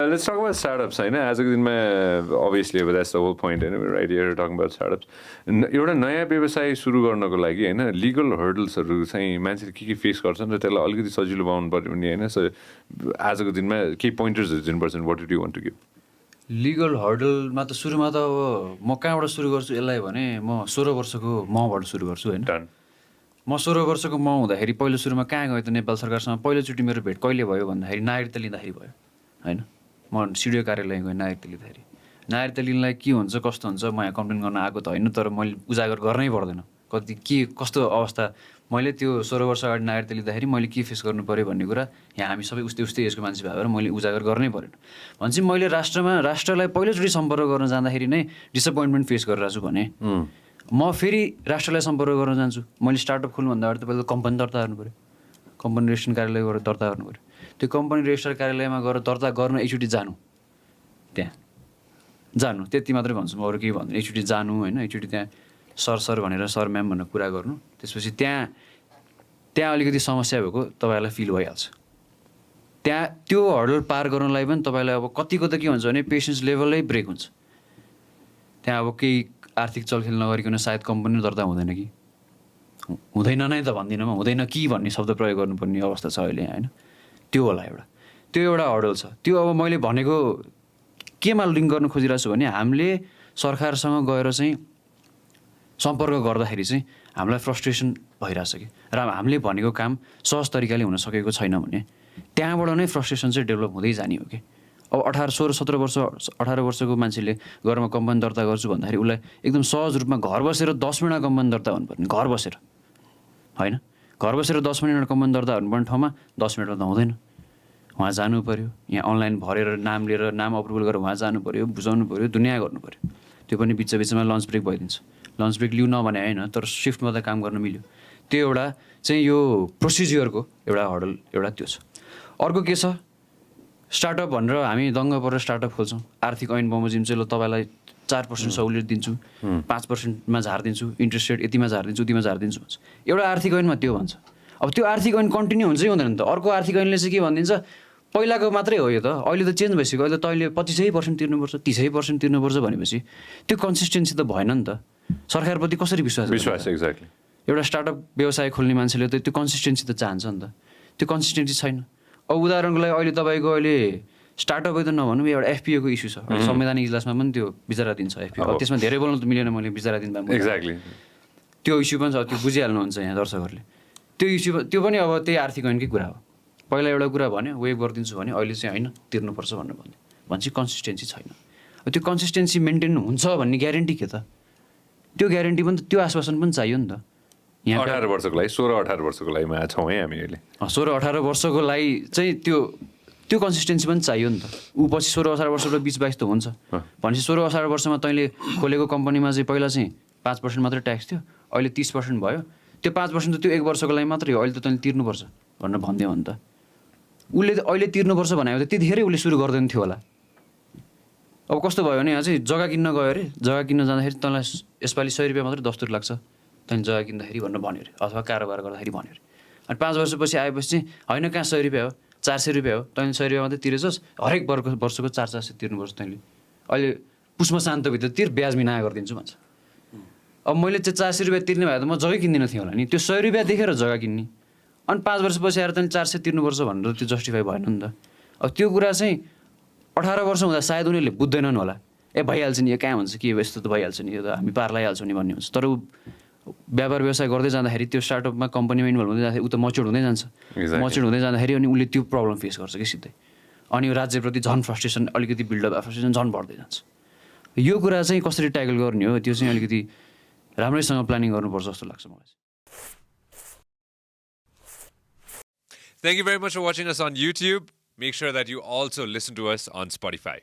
Let's talk about startups. होइन आजको दिनमा obviously that's the whole point. Right here talking about startups. एउटा नयाँ व्यवसाय सुरु गर्नको लागि होइन लिगल हर्डल्सहरू चाहिँ मान्छेले के फेस गर्छन् र त्यसलाई अलिकति सजिलो बनाउनु पर्यो भने होइन सो आजको दिनमा केही पोइन्टर्सहरू दिनुपर्छ what do you want to give legal हर्डलमा त सुरुमा त अब म कहाँबाट सुरु गर्छु यसलाई भने म 16 वर्षको मबाट सुरु गर्छु होइन म 16 वर्षको म हुँदाखेरि पहिलो सुरुमा कहाँ गएँ त नेपाल सरकारसँग पहिलोचोटि मेरो भेट कहिले भयो भन्दाखेरि नागरिकता लिँदाखेरि भयो होइन म सिडिओ कार्यालय गएँ नागरिकता लिँदाखेरि नागरिकता लिनलाई के हुन्छ कस्तो हुन्छ म यहाँ कम्प्लेन गर्न आएको त होइन तर मैले उजागर गर्नै पर्दैन कति के कस्तो अवस्था मैले त्यो 16 वर्ष अगाडि नागरिकता लिँदाखेरि मैले के फेस गर्नु पऱ्यो भन्ने कुरा यहाँ हामी सबै उस्तै उस्तै यसको मान्छे भएर मैले उजागर गर्नै परेन भनेपछि मैले राष्ट्रलाई पहिलोचोटि सम्पर्क गर्न जाँदाखेरि नै डिसपोइन्टमेन्ट फेस गरिरहेको छु भने म फेरि राष्ट्रलाई सम्पर्क गर्न जान्छु मैले स्टार्टअप खोल्नुभन्दा अगाडि त पहिला कम्पनी दर्ता गर्नु पऱ्यो कम्पनी रेजिस्ट्रेसन कार्यालय गएर दर्ता गर्नु पऱ्यो त्यो कम्पनी रेजिस्टर कार्यालयमा गएर दर्ता गर्न एकचोटि जानु त्यहाँ जानु त्यति मात्रै भन्छु म अरू केही भन्दैन एकचोटि जानु होइन एकचोटि त्यहाँ सर भनेर सर म्याम भनेर कुरा गर्नु त्यसपछि त्यहाँ अलिकति समस्या भएको तपाईँहरूलाई फिल भइहाल्छ त्यहाँ त्यो हर्डल पार गर्नलाई पनि तपाईँलाई अब कतिको त के हुन्छ भने पेसेन्स लेभलै ब्रेक हुन्छ त्यहाँ अब केही आर्थिक चलखेल नगरिकन सायद कम्पनी दर्ता हुँदैन कि हुँदैन नै त भन्दिनँ म हुँदैन कि भन्ने शब्द प्रयोग गर्नुपर्ने अवस्था छ अहिले होइन त्यो होला त्यो एउटा हर्डल छ त्यो अब मैले भनेको केमा लिङ्क गर्न खोजिरहेको छु भने हामीले सरकारसँग गएर चाहिँ सम्पर्क गर्दाखेरि चाहिँ हामीलाई फ्रस्ट्रेसन भइरहेछ कि र हामीले भनेको काम सहज तरिकाले हुन सकेको छैन भने त्यहाँबाट नै फ्रस्ट्रेसन चाहिँ डेभलप हुँदै जाने हो कि अब 18 वर्षको मान्छेले घरमा कम्पनी दर्ता गर्छु भन्दाखेरि उसलाई एकदम सहज रूपमा घर बसेर 10 मिनट कम्पनी दर्ता हुनुपर्ने घर बसेर होइन घर बसेर 10 मिनट कम्पनी दर्ता हुनुपर्ने ठाउँमा 10 मिनटमा त हुँदैन वहाँ जानु पऱ्यो यहाँ अनलाइन भरेर नाम लिएर नाम अप्रुभल गरेर वहाँ जानु पऱ्यो बुझाउनु पऱ्यो दुनियाँ गर्नु पऱ्यो त्यो पनि बिचमा लन्च ब्रेक भइदिन्छ लन्च ब्रेक लिउ नभने होइन तर सिफ्टमा त काम गर्न मिल्यो त्यो एउटा चाहिँ यो प्रोसिजियरको एउटा हर्डल एउटा त्यो छ अर्को के छ स्टार्टअप भनेर हामी दङ्ग परेर स्टार्टअप खोल्छौँ आर्थिक ऐन बमोजिम चाहिँ ल तपाईँलाई 4% सहुलियत दिन्छु 5%मा झारिदिन्छु इन्ट्रेस्ट रेट यतिमा झारिदिन्छु उतिमा झारिदिन्छु भन्छ एउटा आर्थिक ऐनमा त्यो भन्छ अब त्यो आर्थिक ऐन कन्टिन्यू हुन्छ कि हुँदैन त अर्को आर्थिक ऐनले चाहिँ के भनिदिन्छ पहिलाको मात्रै हो यो त अहिले त चेन्ज भइसक्यो अहिले त तैँले 25% तिर्नुपर्छ 30% तिर्नुपर्छ भनेपछि त्यो कन्सिस्टेन्सी त भएन नि त सरकारप्रति कसरी विश्वास एक्ज्याक्टली एउटा स्टार्टअप व्यवसाय खोल्ने मान्छेले त त्यो कन्सिस्टेन्सी त चाहन्छ नि त त्यो कन्सिस्टेन्सी छैन अब उदाहरणको लागि अहिले तपाईँको अहिले स्टार्टअपै त नभनौँ एउटा एफपिओको इस्यु छ संवैधानिक इजलासमा पनि त्यो बिचारा दिन्छ एफपिओ अब त्यसमा धेरै बोल्नु त मिलेन मैले बिचारा दिँदा एक्ज्याक्टली त्यो इस्यु पनि छ त्यो बुझिहाल्नुहुन्छ यहाँ दर्शकहरूले त्यो इस्यु त्यो पनि अब त्यही आर्थिक ऐनकै कुरा हो पहिला एउटा कुरा भन्यो वेभ गरिदिन्छु भने अहिले चाहिँ होइन तिर्नुपर्छ भनेर भन्यो भनेपछि कन्सिस्टेन्सी छैन त्यो कन्सिस्टेन्सी मेन्टेन हुन्छ भन्ने ग्यारेन्टी के त त्यो ग्यारेन्टी पनि त त्यो आश्वासन पनि चाहियो नि त यहाँ 18 वर्षको लागि 16-18 वर्षको लागि छौँ है हामी अहिले 16-18 वर्षको लागि चाहिँ त्यो कन्सिस्टेन्सी पनि चाहियो नि त ऊ पछि 16-18 वर्षको 20-22 त हुन्छ भनेपछि 16-18 वर्षमा तैँले खोलेको कम्पनीमा चाहिँ पहिला चाहिँ 5% मात्रै ट्याक्स थियो अहिले 30% भयो त्यो 5% त त्यो 1 वर्षको लागि मात्रै हो अहिले त तैँले तिर्नुपर्छ भनेर भनिदियो भने त उसले अहिले तिर्नुपर्छ भने त त्यतिखेरै उसले सुरु गर्दैन थियो होला अब कस्तो भयो भने यहाँ चाहिँ जग्गा किन्न गयो अरे जग्गा किन्न जाँदाखेरि तँलाई यसपालि 100 रुपियाँ मात्रै दस्तुर लाग्छ तैँले जग्गा किन्दाखेरि भनेर भन्यो अरे अथवा कारोबार गर्दाखेरि भन्यो अरे अनि 5 वर्षपछि आएपछि चाहिँ होइन कहाँ 100 रुपियाँ हो 400 रुपियाँ हो तैँले 100 रुपियाँ मात्रै तिरेछस् हरेक वर्षको 400 तिर्नुपर्छ तैँले अहिले पुसमा शान्तभित्र तिर ब्याज बिना गरिदिन्छु भन्छ अब मैले चाहिँ 400 रुपियाँ तिर्ने भए त म जग्गै किन्दिनँ थिएँ होला नि त्यो 100 रुपियाँ देखेर जग्गा किन्ने अनि 5 वर्षपछि आएर तैँले 400 तिर्नुपर्छ भनेर त्यो जस्टिफाई भएन नि त अब त्यो कुरा चाहिँ 18 वर्ष हुँदा सायद उनीहरूले बुझ्दैनन् होला ए भइहाल्छ नि यो कहाँ हुन्छ कि यस्तो त भइहाल्छ नि यो त हामी पार लगाइहाल्छौँ नि भन्ने हुन्छ तर ऊ व्यापार व्यवसाय गर्दै जाँदाखेरि त्यो स्टार्टअपमा कम्पनीमा इन्भल्भ हुँदै जाँदाखेरि ऊ त मच्योर हुँदै जान्छ मच्योर हुँदै जाँदाखेरि अनि उसले त्यो प्रब्लम फेस गर्छ कि सिधै अनि राज्यप्रति झन् फ्रस्ट्रेसन अलिकति बिल्डअप फ्रस्ट्रेसन झन् बढ्दै जान्छ यो कुरा चाहिँ कसरी ट्याकल गर्ने हो त्यो चाहिँ अलिकति राम्रैसँग प्लानिङ गर्नुपर्छ जस्तो लाग्छ मलाई Thank you very much for watching us on YouTube. Make sure that you also listen to us on Spotify.